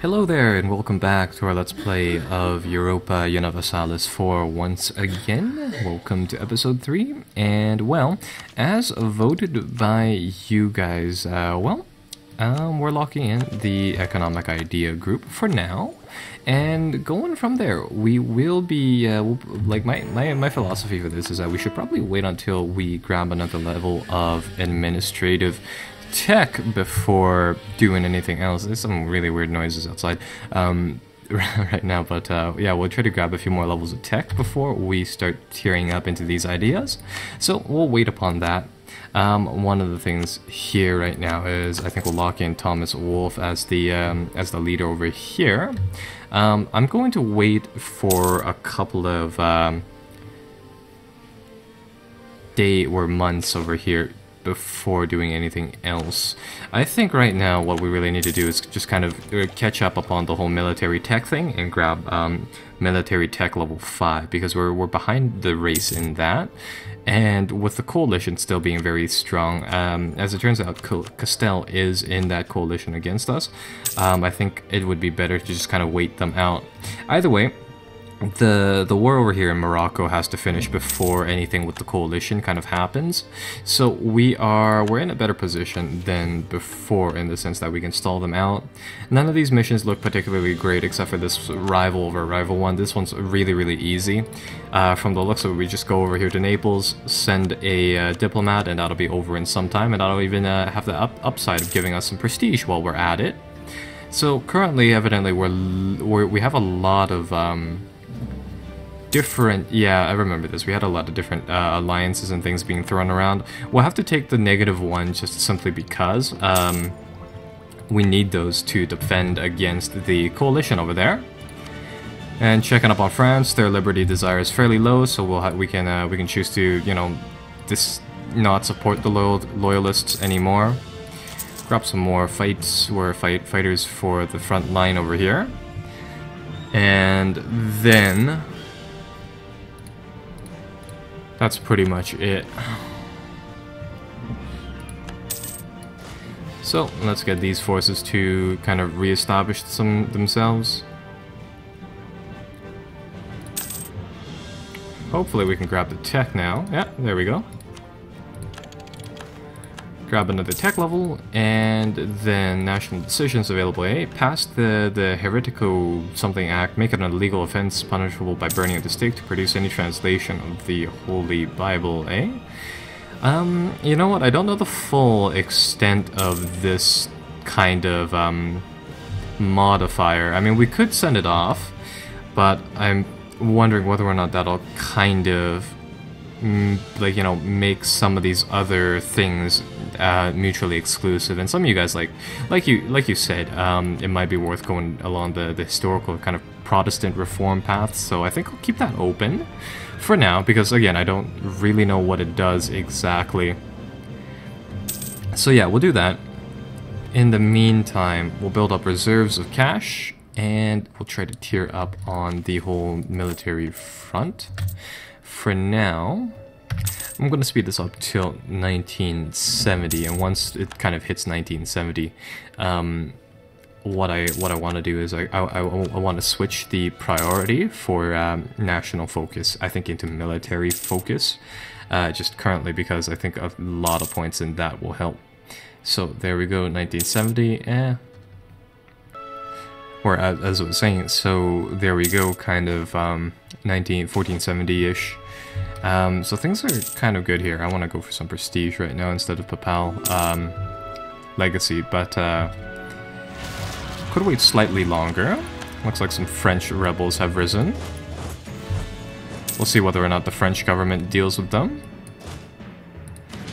Hello there, and welcome back to our Let's Play of Europa Universalis IV once again. Welcome to episode 3, and well, as voted by you guys, we're locking in the economic idea group for now, and going from there, we will be, like my philosophy for this is that we should probably wait until we grab another level of administrative tech before doing anything else. There's some really weird noises outside right now, but yeah, we'll try to grab a few more levels of tech before we start tearing up into these ideas. So we'll wait upon that. One of the things here right now is I think we'll lock in Thomas Wolfe as the leader over here. I'm going to wait for a couple of day or months over here before doing anything else. I think right now what we really need to do is just kind of catch up upon the whole military tech thing and grab military tech level 5, because we're behind the race in that, and with the coalition still being very strong, as it turns out Castell is in that coalition against us. I think it would be better to just kind of wait them out. Either way, the war over here in Morocco has to finish before anything with the coalition kind of happens, so we're in a better position than before in the sense that we can stall them out. None of these missions look particularly great except for this rival over rival one. This one's really easy. From the looks of it, we just go over here to Naples, send a diplomat, and that'll be over in some time, and that'll even have the upside of giving us some prestige while we're at it. So currently, evidently, we have a lot of different, yeah, I remember this. We had a lot of different alliances and things being thrown around. We'll have to take the negative one just simply because we need those to defend against the coalition over there. And checking up on France, their liberty desire is fairly low, so we can choose to, you know, not support the loyalists anymore. Grab some more fights. We're fighters for the front line over here, and then that's pretty much it. So let's get these forces to kind of re-establish themselves. Hopefully we can grab the tech now. Yeah, there we go. Grab another tech level, and then national decisions available. Pass the Heretico something act, make it an illegal offense punishable by burning at the stake to produce any translation of the Holy Bible, You know what, I don't know the full extent of this kind of modifier. I mean, we could send it off, but I'm wondering whether or not that'll kind of like, you know, make some of these other things mutually exclusive. And some of you guys like you said, it might be worth going along the historical kind of Protestant reform path. So I think I'll keep that open for now, because again, I don't really know what it does exactly. So yeah, we'll do that. In the meantime, we'll build up reserves of cash, and we'll try to tier up on the whole military front. For now, I'm going to speed this up till 1970, and once it kind of hits 1970, what I want to do is I want to switch the priority for national focus, I think, into military focus, just currently, because I think a lot of points in that will help. So there we go, 1970, or as I was saying, so there we go, kind of 1470-ish. So things are kind of good here. I want to go for some prestige right now instead of Papal legacy, but could wait slightly longer. Looks like some French rebels have risen. We'll see whether or not the French government deals with them.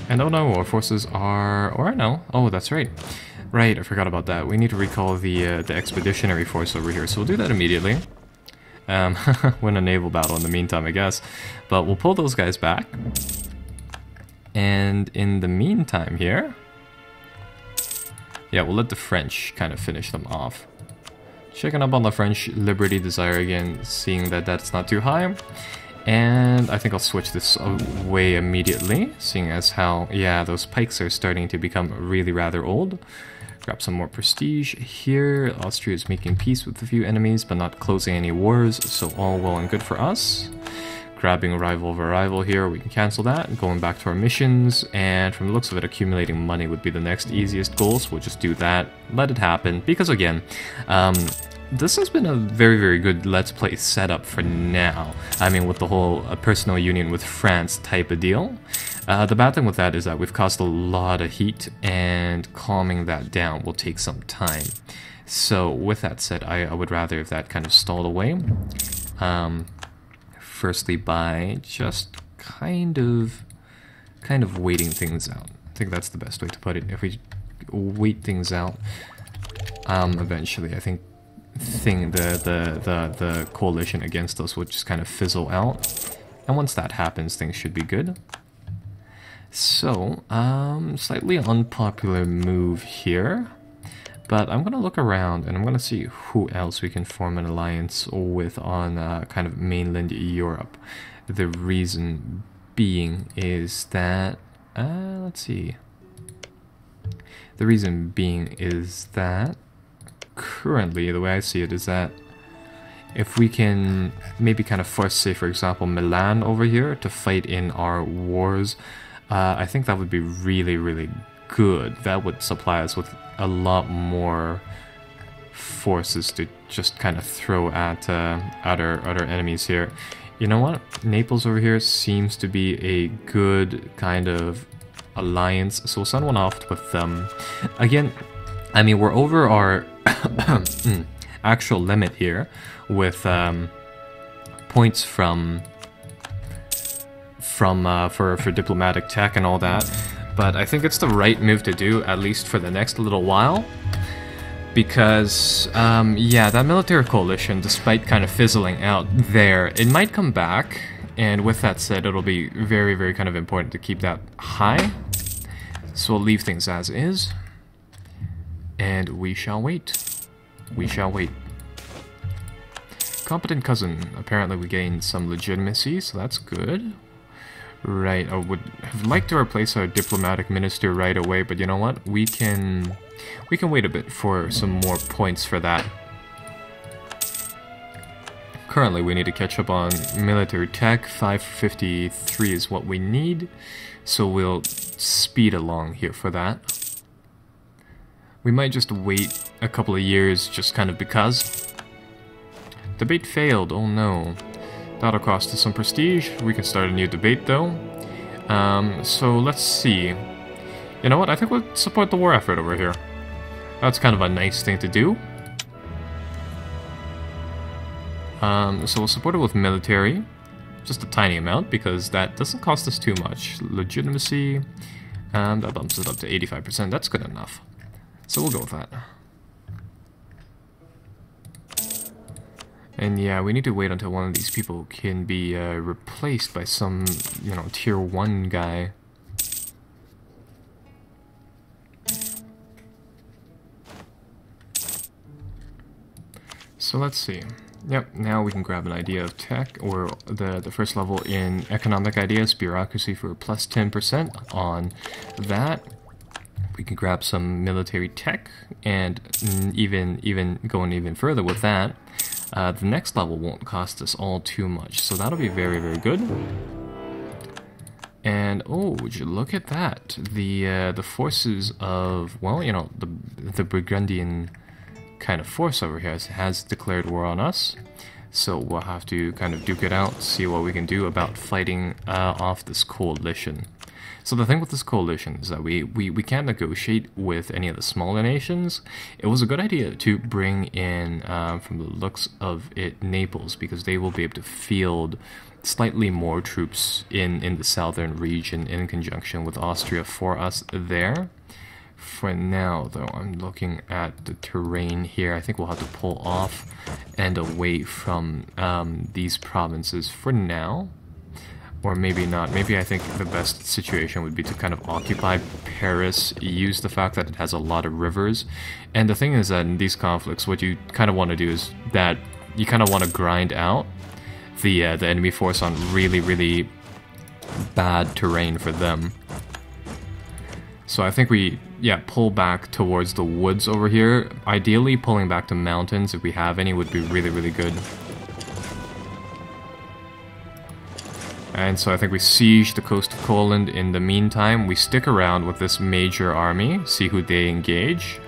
And oh no, our forces are... or no. Oh, that's right. Right, I forgot about that. We need to recall the expeditionary force over here, so we'll do that immediately. Win a naval battle in the meantime, I guess. But we'll pull those guys back. And in the meantime here, yeah, we'll let the French kind of finish them off. Checking up on the French liberty desire again, seeing that that's not too high. And I think I'll switch this away immediately, seeing as how, yeah, those pikes are starting to become really rather old. Grab some more prestige here. Austria is making peace with a few enemies, but not closing any wars, so all well and good for us. Grabbing rival over rival here, we can cancel that. Going back to our missions, and from the looks of it, accumulating money would be the next easiest goal, so we'll just do that. Let it happen, because again, this has been a very, very good Let's Play setup for now. I mean, with the whole personal union with France type of deal. The bad thing with that is that we've caused a lot of heat, and calming that down will take some time. So, with that said, I would rather if that kind of stalled away. Firstly, by just kind of waiting things out. I think that's the best way to put it. If we wait things out, eventually, I think the coalition against us would just kind of fizzle out. And once that happens, things should be good. So, slightly unpopular move here, but I'm going to look around and I'm going to see who else we can form an alliance with on kind of mainland Europe. The reason being is that, let's see, the reason being is that currently, the way I see it is that if we can maybe kind of force, say for example, Milan over here to fight in our wars, I think that would be really, really good. That would supply us with a lot more forces to just kind of throw at our enemies here. You know what? Naples over here seems to be a good kind of alliance, so we'll send one off with them. Again, I mean, we're over our actual limit here with points for diplomatic tech and all that, but I think it's the right move to do, at least for the next little while, because yeah, that military coalition, despite kind of fizzling out there, it might come back, and with that said, it'll be very, very kind of important to keep that high. So we'll leave things as is, and we shall wait. We shall wait. Competent cousin. Apparently we gained some legitimacy, so that's good. Right, I would have liked to replace our diplomatic minister right away, but you know what? We can wait a bit for some more points for that. Currently, we need to catch up on military tech. 553 is what we need, so we'll speed along here for that. We might just wait a couple of years, just kind of because. Debate failed, oh no. That'll cost us some prestige. We can start a new debate though. So let's see. You know what? I think we'll support the war effort over here. That's kind of a nice thing to do. So we'll support it with military. Just a tiny amount because that doesn't cost us too much. Legitimacy. That bumps it up to 85%. That's good enough. So we'll go with that. And yeah, we need to wait until one of these people can be replaced by some, you know, tier 1 guy. So let's see. Yep, now we can grab an idea of tech, or the first level in economic ideas, bureaucracy for plus 10% on that. We can grab some military tech, and even going even further with that. The next level won't cost us all too much, so that'll be very, very good. And oh, would you look at that? The forces of, well, you know, the Burgundian kind of force over here has declared war on us. So we'll have to kind of duke it out, see what we can do about fighting off this coalition. So the thing with this coalition is that we can't negotiate with any of the smaller nations. It was a good idea to bring in, from the looks of it, Naples, because they will be able to field slightly more troops in the southern region in conjunction with Austria for us there. For now, though, I'm looking at the terrain here. I think we'll have to pull off and away from these provinces for now. Or maybe not. Maybe I think the best situation would be to kind of occupy Paris, use the fact that it has a lot of rivers. And the thing is that in these conflicts, what you kind of want to do is that you kind of want to grind out the enemy force on really, really bad terrain for them. So I think we, yeah, pull back towards the woods over here. Ideally, pulling back to mountains, if we have any, would be really, really good. And so I think we siege the coast of Poland. In the meantime, we stick around with this major army, see who they engage.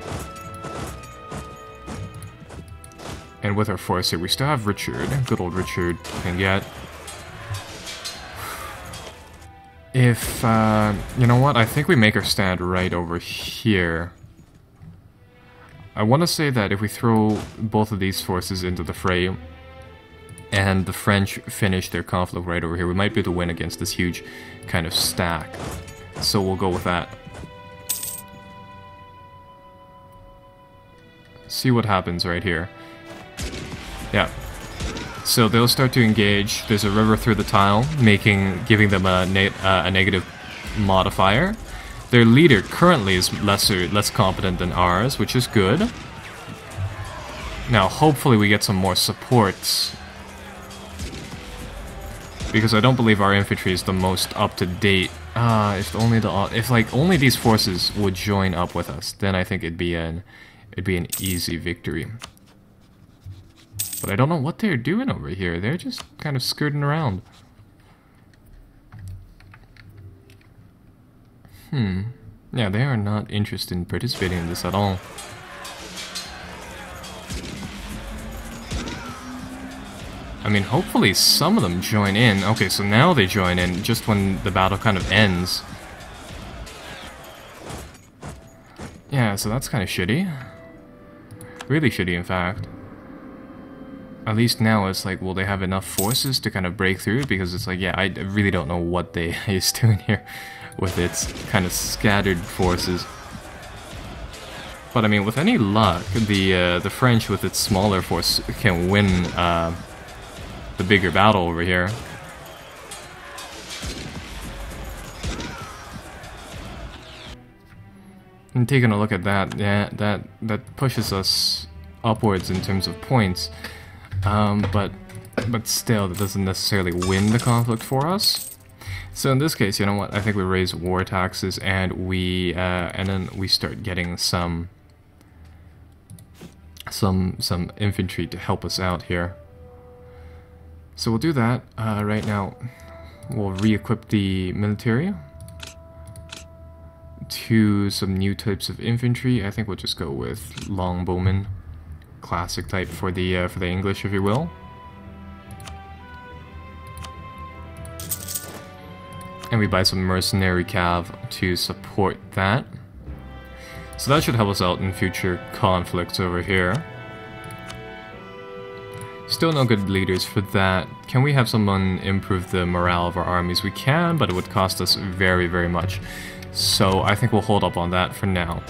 And with our force here, we still have Richard. Good old Richard can get. If, you know what, I think we make our stand right over here. I want to say that if we throw both of these forces into the fray, and the French finish their conflict right over here, we might be able to win against this huge kind of stack. So we'll go with that. See what happens right here. Yeah. So they'll start to engage. There's a river through the tile, giving them a negative modifier. Their leader currently is less competent than ours, which is good. Now, hopefully we get some more supports, because I don't believe our infantry is the most up to date. If like only these forces would join up with us, then I think it'd be an easy victory. But I don't know what they're doing over here. They're just kind of skirting around. Yeah, they are not interested in participating in this at all. I mean, hopefully some of them join in. Okay, so now they join in just when the battle kind of ends. Yeah, so that's kind of shitty. Really shitty, in fact. At least now it's like, will they have enough forces to kind of break through? Because it's like, yeah, I really don't know what they is doing here with its kind of scattered forces. But I mean, with any luck, the French with its smaller force can win the bigger battle over here. And taking a look at that, yeah, that pushes us upwards in terms of points. But still, that doesn't necessarily win the conflict for us. So in this case, you know what? I think we raise war taxes, and then we start getting some infantry to help us out here. So we'll do that. Right now, we'll re-equip the military to some new types of infantry. I think we'll just go with longbowmen, classic type for the English, if you will. And we buy some mercenary cav to support that. So that should help us out in future conflicts over here. Still no good leaders for that. Can we have someone improve the morale of our armies? We can, but it would cost us very, very much. So I think we'll hold up on that for now.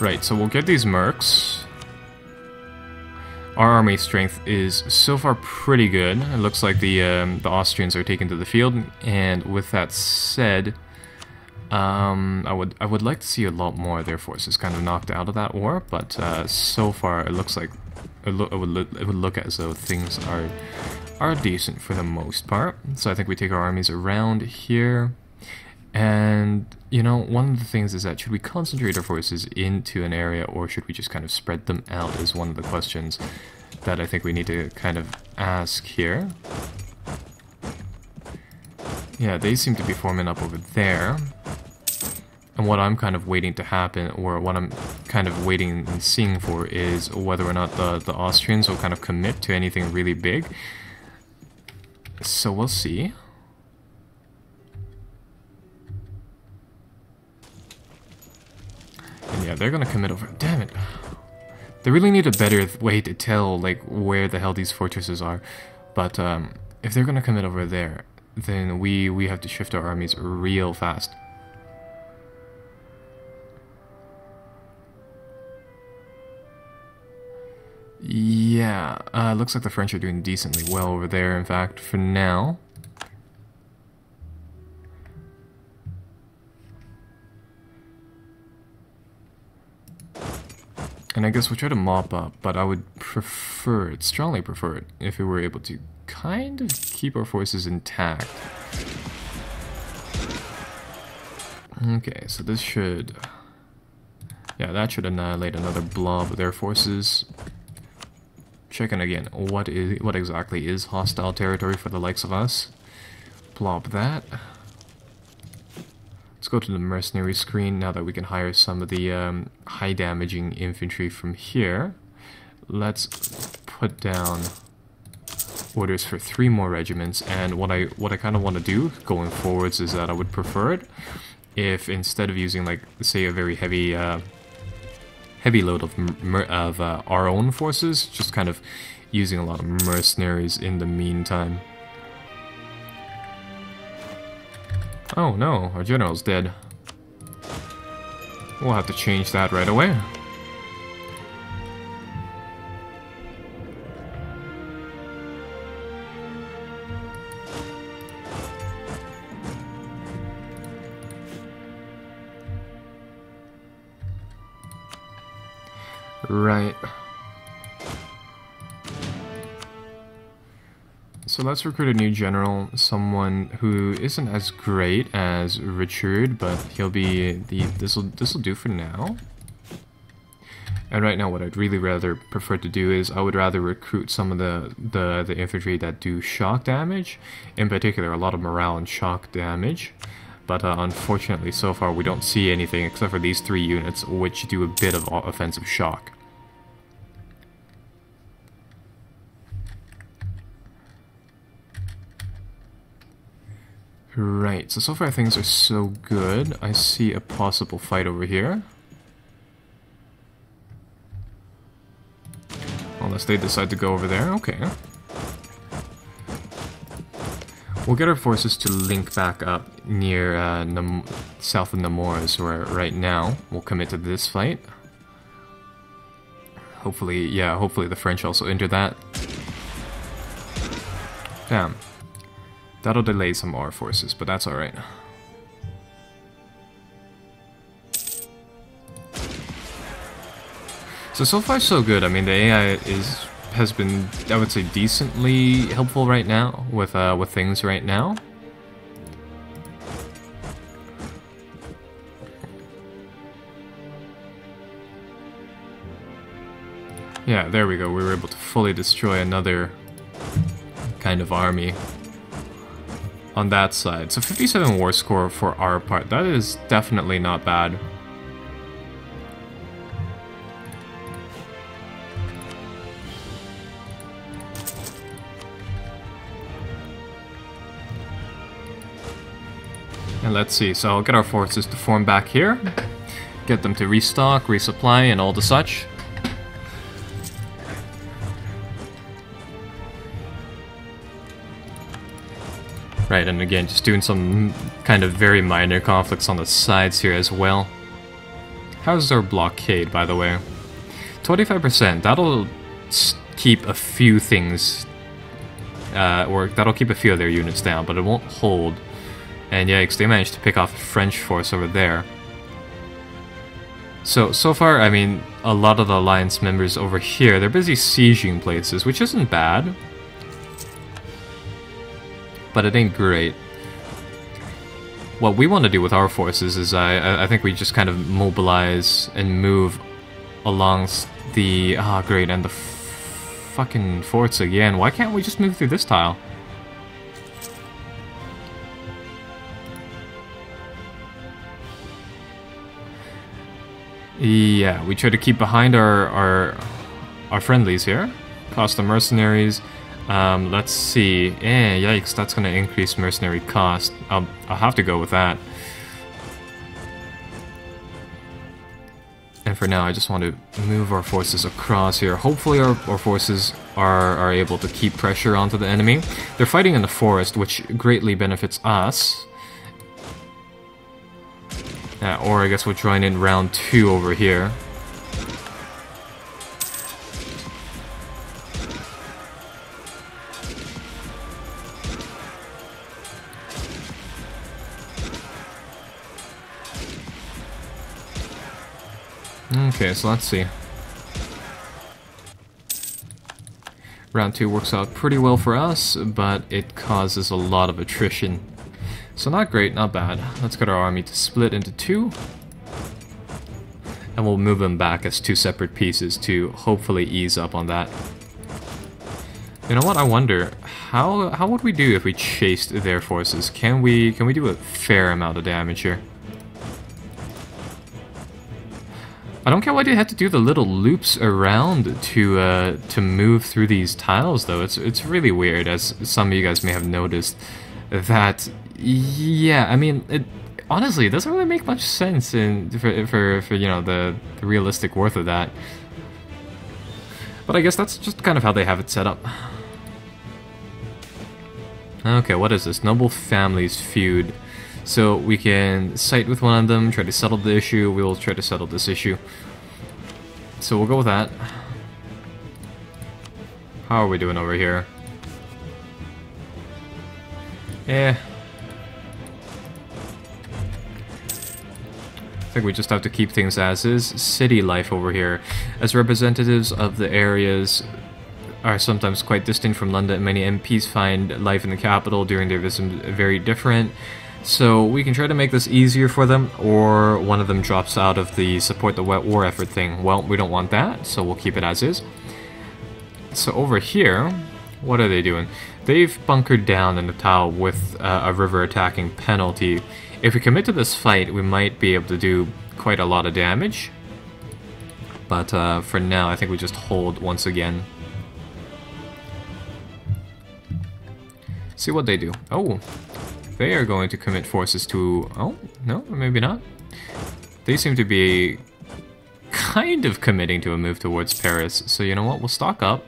Right, so we'll get these mercs. Our army strength is so far pretty good. It looks like the Austrians are taken to the field, and with that said, I would like to see a lot more of their forces kind of knocked out of that war, but so far it looks like it would look as though things are decent for the most part. So I think we take our armies around here, and you know, one of the things is that should we concentrate our forces into an area, or should we just kind of spread them out, is one of the questions that I think we need to kind of ask here. Yeah, they seem to be forming up over there. And what I'm kind of waiting to happen, or what I'm kind of waiting and seeing for, is whether or not the Austrians will kind of commit to anything really big. So we'll see. And yeah, they're gonna commit over. Damn it! They really need a better way to tell like where the hell these fortresses are. But if they're gonna commit over there, then we have to shift our armies real fast. Yeah, looks like the French are doing decently well over there, in fact, for now. And I guess we'll try to mop up, but I would prefer it, strongly prefer it, if we were able to kind of keep our forces intact. Okay, so this should... yeah, that should annihilate another blob of their forces. Checking again, what exactly is hostile territory for the likes of us? Blob that. Let's go to the mercenary screen now that we can hire some of the high damaging infantry from here. Let's put down orders for 3 more regiments, and what I kind of want to do going forwards is that I would prefer it if instead of using, like, say, a very heavy load of our own forces, just kind of using a lot of mercenaries in the meantime. Oh no, our general's dead. We'll have to change that right away. Right. So let's recruit a new general, someone who isn't as great as Richard, but he'll be this'll do for now. And right now what I'd really rather prefer to do is I would rather recruit some of the infantry that do shock damage, in particular a lot of morale and shock damage. But unfortunately so far we don't see anything except for these 3 units which do a bit of offensive shock. Right, so far things are so good. I see a possible fight over here. Unless they decide to go over there, okay. We'll get our forces to link back up near south of Nemours, where right now we'll commit to this fight. Hopefully, yeah, hopefully the French also enter that. Damn. That'll delay some of our forces, but that's alright. So far so good. I mean, the AI has been, I would say, decently helpful right now with things right now. Yeah, there we go. We were able to fully destroy another kind of army on that side. So 57 war score for our part. That is definitely not bad. And let's see, so I'll get our forces to form back here, get them to restock, resupply, and all the such. Right, and again, just doing some kind of very minor conflicts on the sides here as well. How's our blockade, by the way? 25%, that'll keep a few things, or that'll keep a few of their units down, but it won't hold. And yikes, they managed to pick off a French force over there. So far, I mean, a lot of the Alliance members over here, they're busy sieging places, which isn't bad. But it ain't great. What we want to do with our forces is, I think we just kind of mobilize and move along the... ah, great, and the fucking forts again. Why can't we just move through this tile? Yeah, we try to keep behind our friendlies here. Cost of mercenaries. Let's see. Yikes, that's gonna increase mercenary cost. I'll have to go with that. And for now, I just want to move our forces across here. Hopefully our forces are able to keep pressure onto the enemy. They're fighting in the forest, which greatly benefits us. Or I guess we'll join in round 2 over here. Okay, so let's see. Round 2 works out pretty well for us, but it causes a lot of attrition So not great, not bad. Let's get our army to split into two. And we'll move them back as two separate pieces to hopefully ease up on that. You know what, I wonder, how would we do if we chased their forces? Can we do a fair amount of damage here? I don't get why they had to do the little loops around to move through these tiles, though. It's really weird, as some of you guys may have noticed. That, yeah, I mean, honestly, it doesn't really make much sense for you know, the realistic worth of that. But I guess that's just kind of how they have it set up. Okay, what is this? Noble families feud. So we can side with one of them, try to settle the issue. We will try to settle this issue. So we'll go with that. How are we doing over here? I think we just have to keep things as is. City life over here. As representatives of the areas are sometimes quite distant from London, many MPs find life in the capital during their visit very different. So we can try to make this easier for them, or one of them drops out of the support the war effort thing. Well, we don't want that, so we'll keep it as is. So over here, what are they doing? They've bunkered down in the tile with a river attacking penalty. If we commit to this fight, we might be able to do quite a lot of damage. But for now, I think we just hold once again. See what they do. Oh, they are going to commit forces to... Oh, no, maybe not. They seem to be kind of committing to a move towards Paris. So you know what, we'll stock up.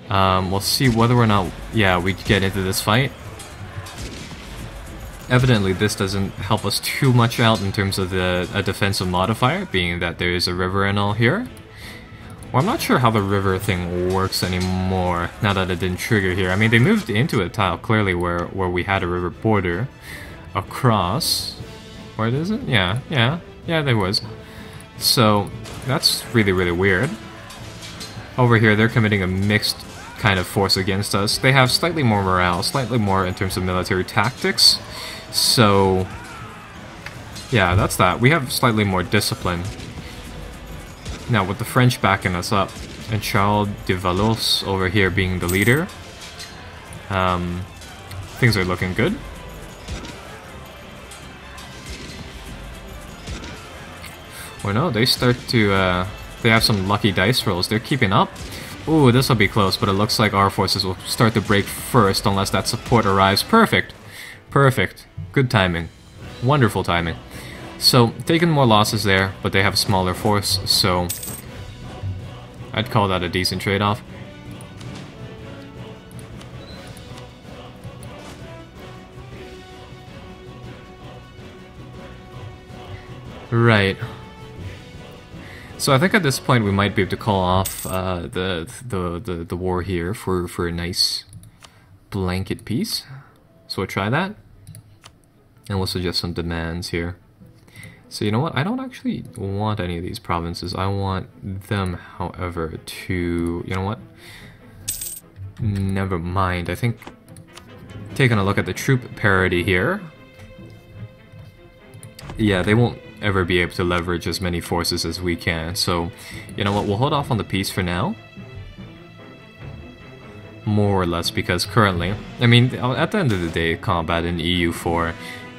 We'll see whether or not, yeah, we get into this fight. Evidently, this doesn't help us too much out in terms of a defensive modifier, being that there is a river and all here. Well, I'm not sure how the river thing works anymore, now that it didn't trigger here. I mean, they moved into a tile, clearly, where we had a river border across. Where is it? Yeah, there was. So, that's really, really weird. Over here, they're committing a mixed kind of force against us. They have slightly more morale, slightly more in terms of military tactics. So, yeah, that's that. We have slightly more discipline. Now, with the French backing us up, and Charles de Valois over here being the leader, things are looking good. Or no, they start to, they have some lucky dice rolls. They're keeping up. Ooh, this will be close, but it looks like our forces will start to break first unless that support arrives. Perfect. Perfect. Good timing. Wonderful timing. So, taking more losses there, but they have a smaller force, so I'd call that a decent trade-off. Right. So I think at this point we might be able to call off the war here for a nice blanket peace. So we'll try that, and we'll suggest some demands here. So you know what? I don't actually want any of these provinces. I want them, however, to... You know what? Never mind. I think taking a look at the troop parity here... Yeah, they won't ever be able to leverage as many forces as we can. So, you know what? We'll hold off on the peace for now. More or less, because currently... I mean, at the end of the day, combat in EU4...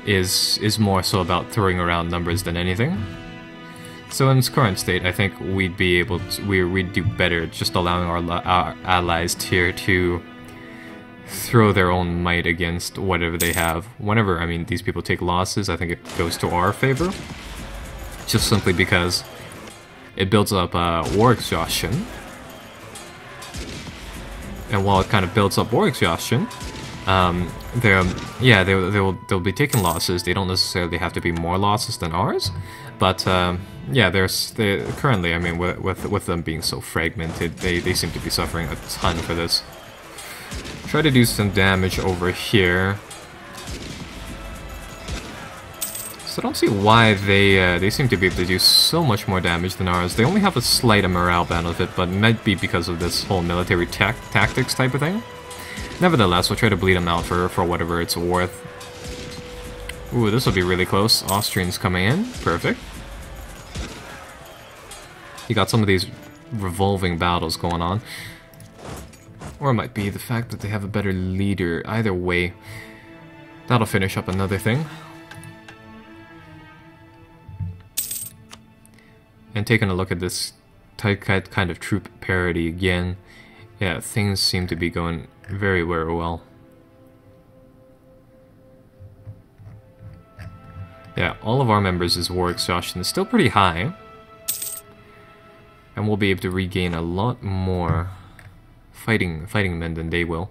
is more so about throwing around numbers than anything. So in its current state, I think we'd be able to, we'd do better just allowing our allies here to throw their own might against whatever they have. Whenever, I mean, these people take losses, I think it goes to our favor. Just simply because it builds up war exhaustion. And while it kind of builds up war exhaustion, they'll be taking losses. They don't necessarily have to be more losses than ours, but yeah, currently, I mean, with them being so fragmented, they seem to be suffering a ton for this. Try to do some damage over here. So I don't see why they seem to be able to do so much more damage than ours. They only have a slight morale benefit, but it might be because of this whole military tactics type of thing. Nevertheless, we'll try to bleed them out for whatever it's worth. Ooh, this will be really close. Austrians coming in. Perfect. You got some of these revolving battles going on. Or it might be the fact that they have a better leader. Either way, that'll finish up another thing. And taking a look at this kind of troop parity again, yeah, things seem to be going very, very well. Yeah, all of our members' war exhaustion is still pretty high. And we'll be able to regain a lot more fighting men than they will.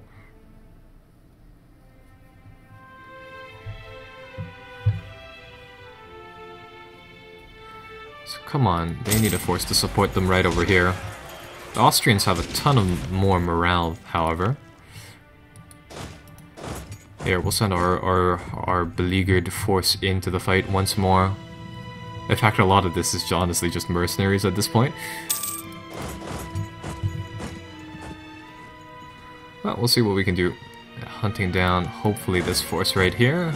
So come on, they need a force to support them right over here. The Austrians have a ton of more morale, however. Here, we'll send our beleaguered force into the fight once more. In fact, a lot of this is honestly just mercenaries at this point. Well, we'll see what we can do. Hunting down, hopefully, this force right here.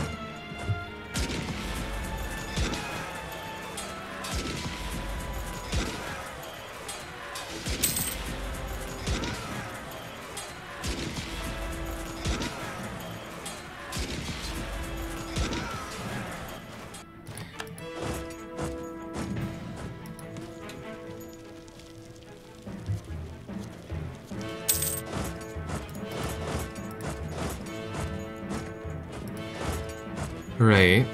Right.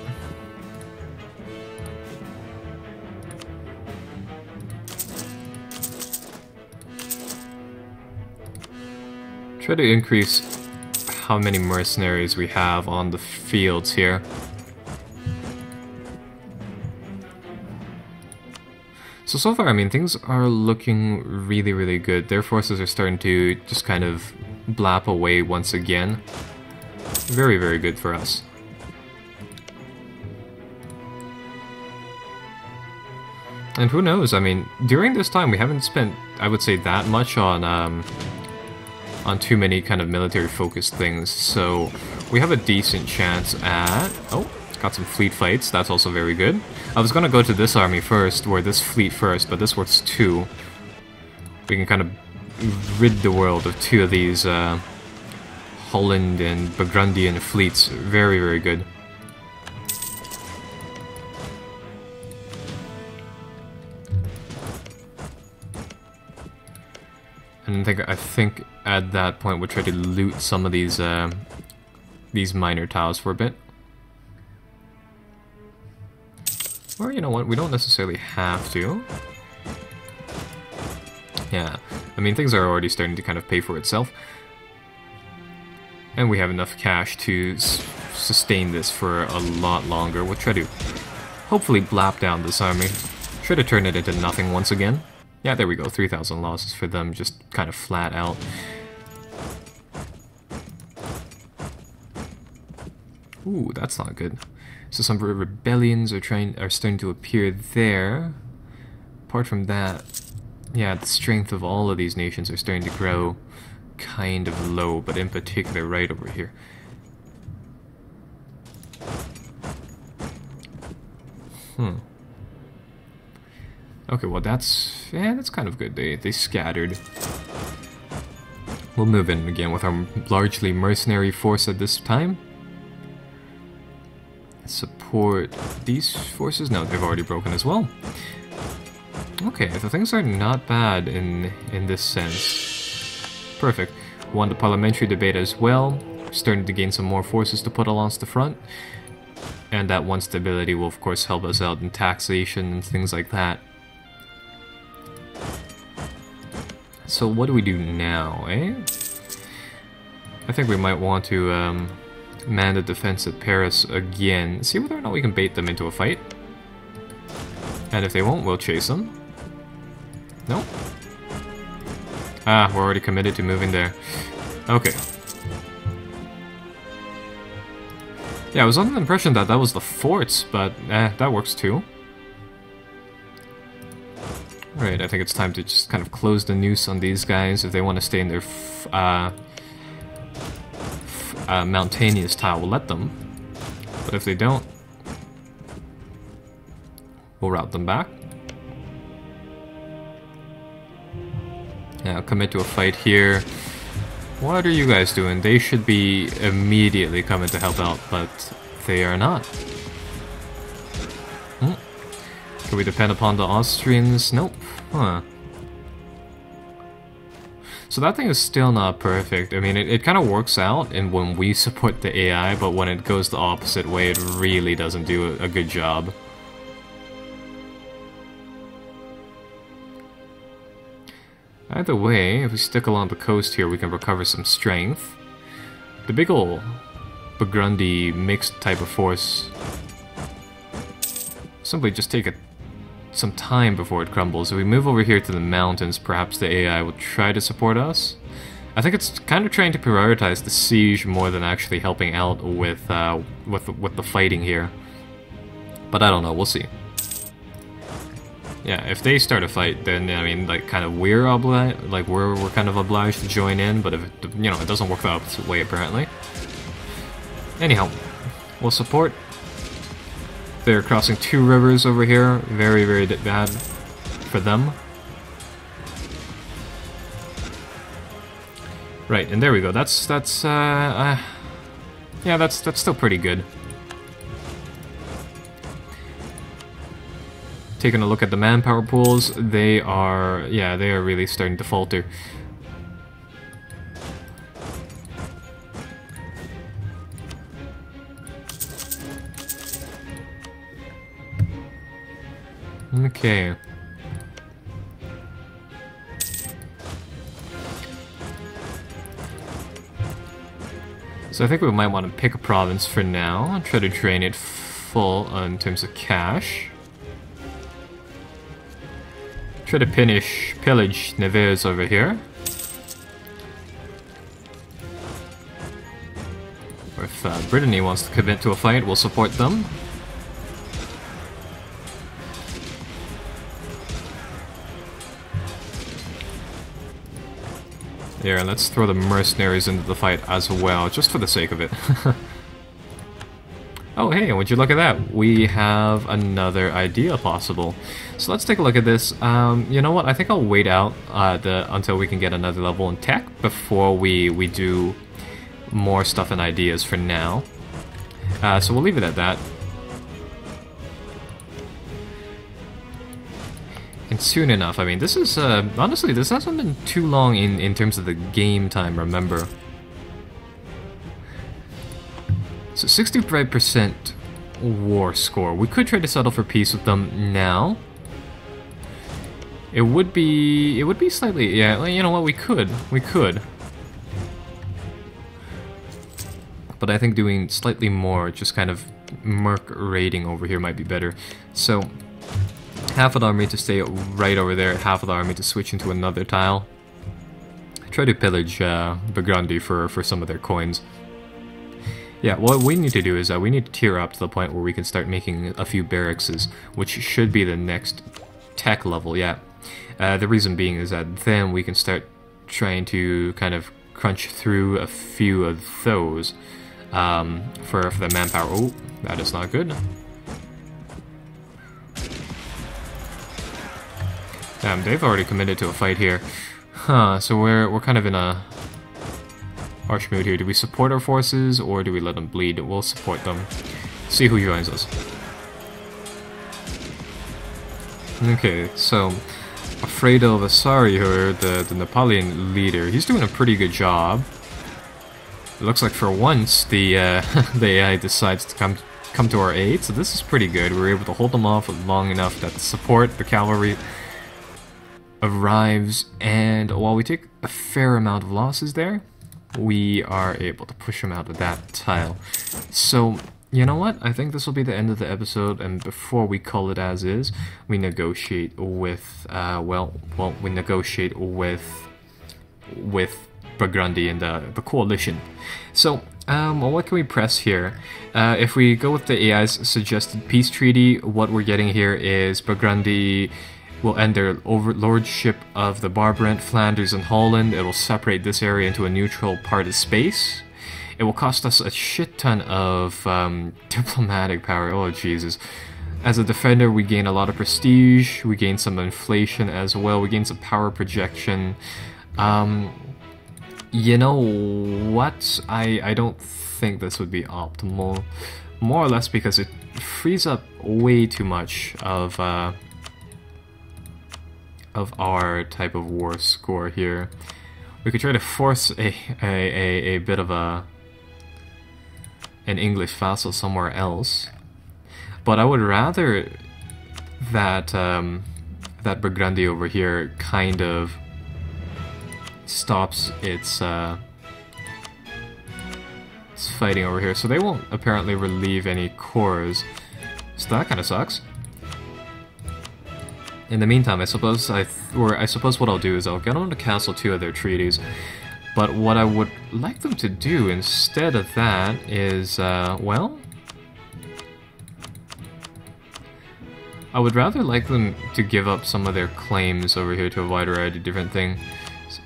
Try to increase how many mercenaries we have on the fields here. So far, I mean, things are looking really, really good. Their forces are starting to just kind of blap away once again. Very, very good for us. And who knows, I mean, during this time we haven't spent, I would say, that much on too many kind of military-focused things, so we have a decent chance at... Oh, got some fleet fights, that's also very good. I was gonna go to this army first, or this fleet first, but this works too. We can kind of rid the world of two of these Holland and Burgundian fleets. Very, very good. And I think at that point we'll try to loot some of these minor tiles for a bit. Or you know what, we don't necessarily have to. Yeah, I mean things are already starting to kind of pay for itself. And we have enough cash to sustain this for a lot longer. We'll try to hopefully blap down this army. Try to turn it into nothing once again. Yeah, there we go, 3,000 losses for them, just kind of flat out. Ooh, that's not good. So some rebellions are starting to appear there. Apart from that, yeah, the strength of all of these nations are starting to grow kind of low, but in particular right over here. Okay, well that's kind of good. They scattered. We'll move in again with our largely mercenary force at this time. Support these forces? No, they've already broken as well. Okay, so things are not bad in this sense. Perfect. Won the parliamentary debate as well. Starting to gain some more forces to put along the front. And that one stability will of course help us out in taxation and things like that. So what do we do now, eh? I think we might want to man the defense at Paris again. See whether or not we can bait them into a fight. And if they won't, we'll chase them. Nope. Ah, we're already committed to moving there. Okay. Yeah, I was under the impression that that was the forts, but that works too. Right, I think it's time to just kind of close the noose on these guys if they want to stay in their mountainous tile. We'll let them, but if they don't, We'll route them back. Now commit to a fight here. What are you guys doing? They should be immediately coming to help out, but they are not. Can we depend upon the Austrians? Nope. Huh. So that thing is still not perfect. I mean, it kind of works out and when we support the AI, but when it goes the opposite way, it really doesn't do a good job. Either way, if we stick along the coast here, we can recover some strength. The big ol' Burgundy mixed type of force simply just take some time before it crumbles. If we move over here to the mountains, perhaps the AI will try to support us. I think it's kind of trying to prioritize the siege more than actually helping out with the fighting here. But I don't know, we'll see. Yeah, if they start a fight, then I mean, like, kind of we're kind of obliged to join in. But if it doesn't work the opposite way apparently. Anyhow, we'll support. They're crossing 2 rivers over here. Very, very bad for them. Right, and there we go. That's still pretty good. Taking a look at the manpower pools, they are really starting to falter. Okay. So I think we might want to pick a province for now and try to drain it full in terms of cash. Try to pillage Nevers over here. Or if Brittany wants to commit to a fight, we'll support them. There, let's throw the mercenaries into the fight as well, just for the sake of it. Oh hey, would you look at that? We have another idea possible. So let's take a look at this. You know what? I think I'll wait out until we can get another level in tech before we do more stuff and ideas for now. So we'll leave it at that. And soon enough, I mean, this is, honestly, this hasn't been too long in terms of the game time, remember. So 65% war score. We could try to settle for peace with them now. It would be slightly, yeah, you know what, we could. But I think doing slightly more, just kind of merc raiding over here might be better. So half of the army to stay right over there, half of the army to switch into another tile. Try to pillage Burgundy for some of their coins. Yeah, what we need to do is we need to tier up to the point where we can start making a few barracks, which should be the next tech level, yeah. The reason being is that then we can start trying to kind of crunch through a few of those for the manpower. Oh, that is not good. Damn, they've already committed to a fight here. Huh, so we're kind of in a harsh mood here. Do we support our forces or do we let them bleed? We'll support them. See who joins us. Okay, so Alfredo Vasari here, the Napoleon leader, he's doing a pretty good job. It looks like for once the AI decides to come to our aid, so this is pretty good. We were able to hold them off long enough that the support, the cavalry, arrives, and while we take a fair amount of losses there, we are able to push them out of that tile. So, you know what? I think this will be the end of the episode, and before we call it as is, we negotiate with, we negotiate with Burgundy and the coalition. So, what can we press here? If we go with the AI's suggested peace treaty, what we're getting here is Burgundy will end their overlordship of the Brabant, Flanders, and Holland. It will separate this area into a neutral part of space. It will cost us a shit ton of diplomatic power. Oh, Jesus. As a defender, we gain a lot of prestige, we gain some inflation as well, we gain some power projection. You know what? I don't think this would be optimal. More or less because it frees up way too much of our type of war score here. We could try to force a bit of an English vassal somewhere else, but I would rather that that Burgundy over here kind of stops its fighting over here, so they won't apparently relieve any cores. So that kind of sucks. In the meantime, I suppose what I'll do is I'll get them to cancel 2 of their treaties. But what I would like them to do instead of that is, well, I would rather like them to give up some of their claims over here to a wide variety of different things.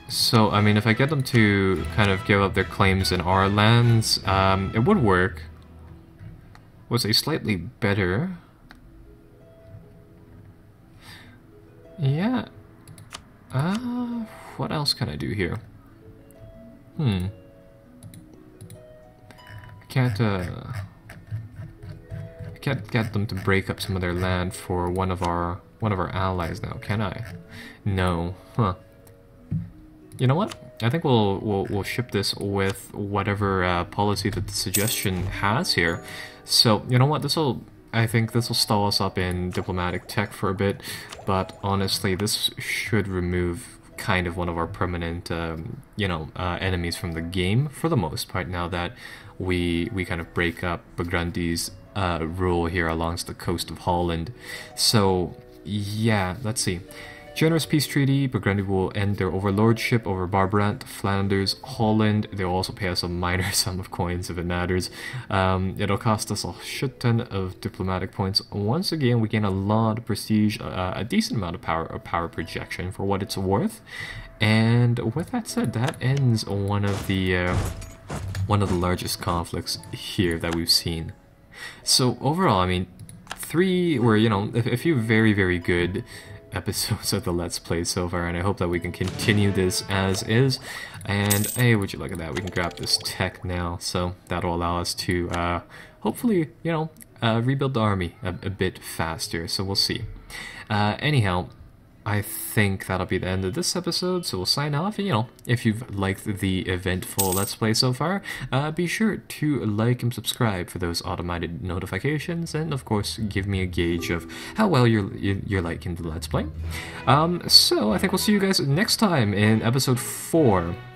So, I mean, if I get them to kind of give up their claims in our lands, it would work. Was a slightly better. Yeah. What else can I do here? I can't get them to break up some of their land for one of our allies now, can I? No. Huh. You know what? I think we'll ship this with whatever policy that the suggestion has here. So, you know what? I think this will stall us up in diplomatic tech for a bit, but honestly, this should remove kind of one of our permanent, enemies from the game for the most part. Now that we kind of break up Burgundy's rule here along the coast of Holland. So yeah, let's see. Generous peace treaty. Burgundy will end their overlordship over Brabant, Flanders, Holland. They'll also pay us a minor sum of coins if it matters. It'll cost us a shit ton of diplomatic points. Once again, we gain a lot of prestige, a decent amount of power projection for what it's worth. And with that said, that ends one of the largest conflicts here that we've seen. So overall, I mean, 3 were, a few very, very good episodes of the Let's Play so far, and I hope that we can continue this as is. And hey, would you look at that, we can grab this tech now, so that'll allow us to hopefully, rebuild the army a bit faster, so we'll see. Anyhow, I think that'll be the end of this episode, so we'll sign off. And, if you've liked the eventful Let's Play so far, be sure to like and subscribe for those automated notifications, and of course, give me a gauge of how well you're liking the Let's Play. So I think we'll see you guys next time in episode 4